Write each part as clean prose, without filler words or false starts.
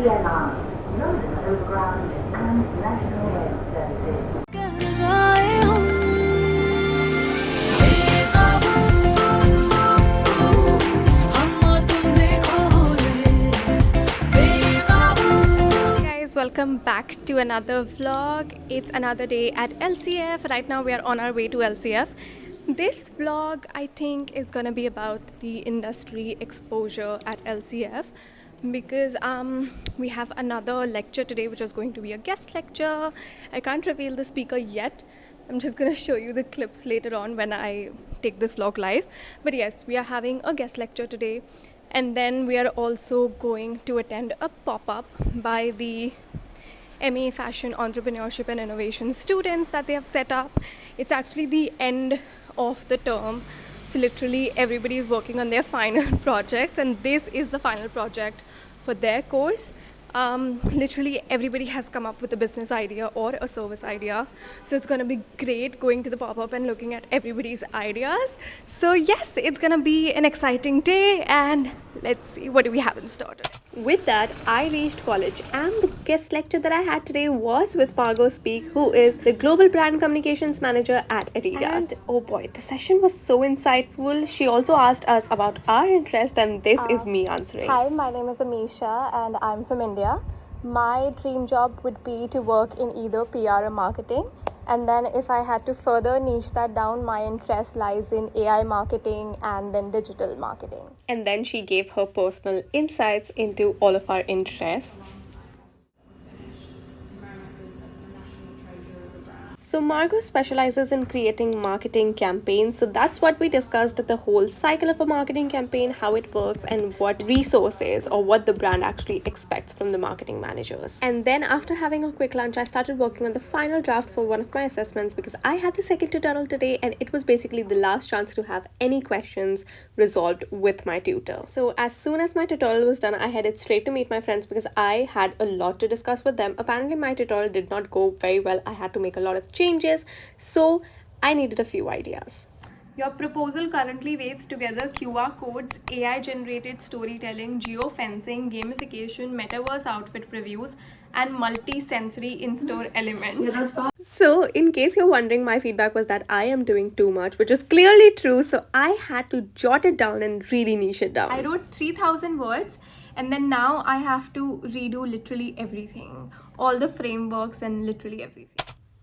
EMR, London Overground and National Rail Services. Welcome back to another vlog. It's another day at LCF. Right now we are on our way to LCF. This vlog I think is gonna be about the industry exposure at LCF because we have another lecture today which is going to be a guest lecture. I can't reveal the speaker yet. I'm just gonna show you the clips later on when I take this vlog live. But yes, we are having a guest lecture today. And then we are also going to attend a pop-up by the MA Fashion Entrepreneurship and Innovation students that they have set up. It's actually the end of the term. So literally everybody is working on their final projects and this is the final project for their course. Literally everybody has come up with a business idea or a service idea. So it's going to be great going to the pop-up and looking at everybody's ideas. So yes, it's going to be an exciting day and let's see what do we have in store today. With that, I reached college and the guest lecture that I had today was with Margot Speak, who is the Global Brand Communications Manager at Adidas. And oh boy, the session was so insightful. She also asked us about our interest and this is me answering. Hi, my name is Amisha and I'm from India. My dream job would be to work in either PR or marketing. And then if I had to further niche that down, my interest lies in AI marketing and then digital marketing. And then she gave her personal insights into all of our interests. So Margot specializes in creating marketing campaigns. So that's what we discussed, the whole cycle of a marketing campaign, how it works and what resources or what the brand actually expects from the marketing managers. And then after having a quick lunch, I started working on the final draft for one of my assessments because I had the second tutorial today and it was basically the last chance to have any questions resolved with my tutor. So as soon as my tutorial was done, I headed straight to meet my friends because I had a lot to discuss with them. Apparently my tutorial did not go very well. I had to make a lot of changes, so I needed a few ideas. Your proposal currently waves together QR codes, AI generated storytelling, geofencing, gamification, metaverse outfit previews and multi-sensory in-store elements. So in case you're wondering, my feedback was that I am doing too much, which is clearly true, so I had to jot it down and really niche it down. I wrote 3,000 words and then now I have to redo literally everything, all the frameworks and literally everything.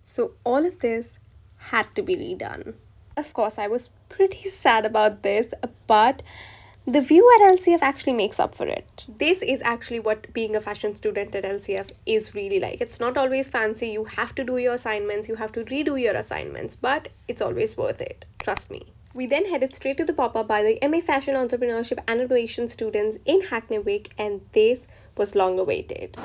So all of this had to be redone. Of course, I was pretty sad about this, but the view at LCF actually makes up for it. This is actually what being a fashion student at LCF is really like. It's not always fancy. You have to do your assignments. You have to redo your assignments, but it's always worth it. Trust me. We then headed straight to the pop-up by the MA Fashion Entrepreneurship and Innovation students in Hackney Wick, and this was long awaited.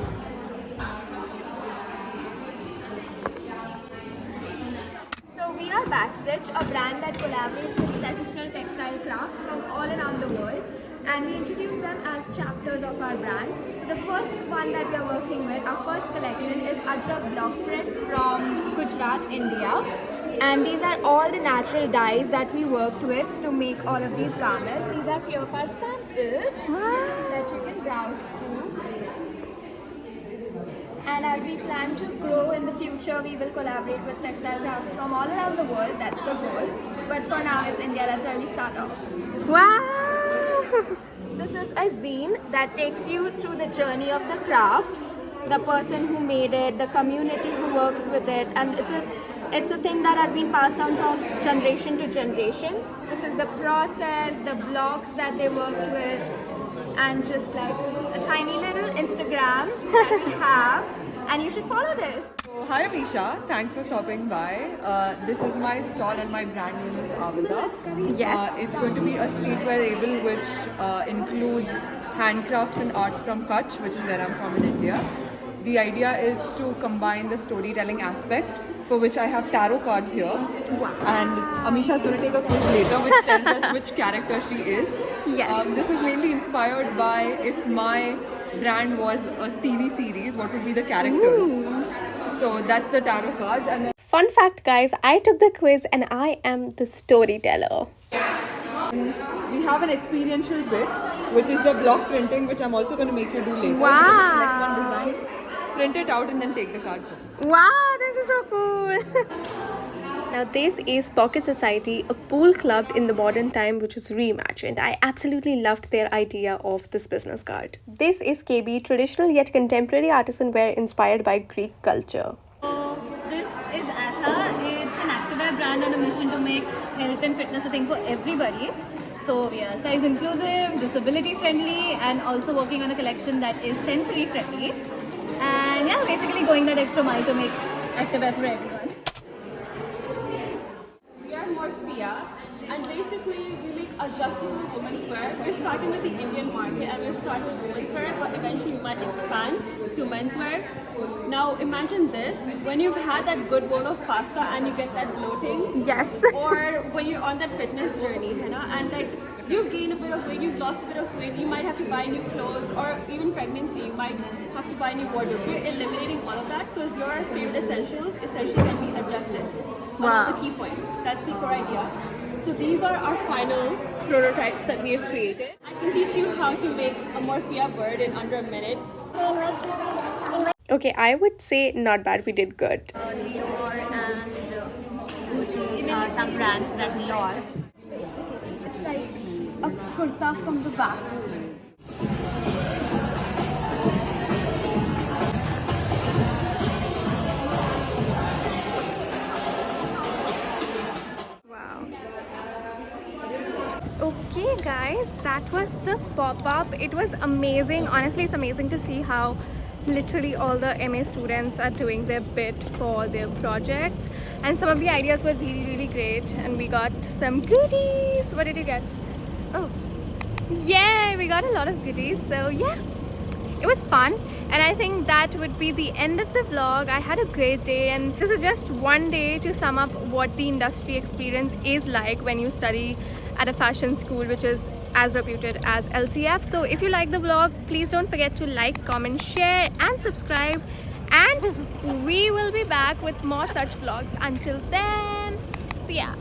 We are Backstitch, a brand that collaborates with traditional textile crafts from all around the world, and we introduce them as chapters of our brand. So the first one that we are working with, our first collection, is Ajrak block print from Gujarat, India. And these are all the natural dyes that we worked with to make all of these garments. These are few of our samples that you can browse through. And as we plan to grow in the future, we will collaborate with textile crafts from all around the world. That's the goal. But for now, it's India. That's where we start off. Wow! This is a zine that takes you through the journey of the craft, the person who made it, the community who works with it, and it's a thing that has been passed down from generation to generation. This is the process, the blocks that they worked with, and just like a tiny little Instagram that we have, and you should follow this. So, hi Amisha, thanks for stopping by. This is my stall and my brand name is Adidas. Yes. It's going to be a streetwear label which includes handcrafts and arts from Kutch, which is where I'm from in India. The idea is to combine the storytelling aspect, for which I have tarot cards here. Wow. And Amisha is going to take a quiz later which tells us which character she is. Yes. This is mainly inspired by if my brand was a TV series, what would be the characters. Ooh. So that's the tarot cards. And then Fun fact, guys, I took the quiz and I am the storyteller. we have an experiential bit, which is the block printing, which I'm also going to make you do later. Wow. You can select one print it out and then take the cards home. Wow, this is so cool. Now this is Pocket Society, a pool club in the modern time which is reimagined. I absolutely loved their idea of this business card. This is KB, traditional yet contemporary artisan wear inspired by Greek culture. So this is Atha. It's an activewear brand on a mission to make health and fitness a thing for everybody. So we are size inclusive, disability friendly, and also working on a collection that is sensory friendly. And yeah, basically going that extra mile to make activewear for everyone. We are Morphia, and basically we make adjustable women's wear. We're starting with the Indian market and we're starting with women's wear, but eventually we might expand to menswear. Now imagine this, when you've had that good bowl of pasta and you get that bloating. Yes. Or when you're on that fitness journey, you know, and like you've gained a bit of weight, you've lost a bit of weight, you might have to buy new clothes, or even pregnancy, you might have to buy new wardrobe. We're eliminating all of that because your favorite essentials essentially can be adjusted. Wow. On the key points. That's the core idea. So these are our final prototypes that we have created. I can teach you how to make a Morphia bird in under a minute. Okay, I would say not bad. We did good. Dior and Gucci are some brands that we lost. It's like a kurta from the back. Okay guys, that was the pop-up. It was amazing. Honestly, it's amazing to see how literally all the MA students are doing their bit for their projects, and some of the ideas were really great, and we got some goodies. What did you get? Oh, yeah, we got a lot of goodies. So yeah, it was fun, and I think that would be the end of the vlog. I had a great day, and this is just one day to sum up what the industry experience is like when you study at a fashion school which is as reputed as LCF. So if you like the vlog, please don't forget to like, comment, share and subscribe, and we will be back with more such vlogs. Until then, see ya.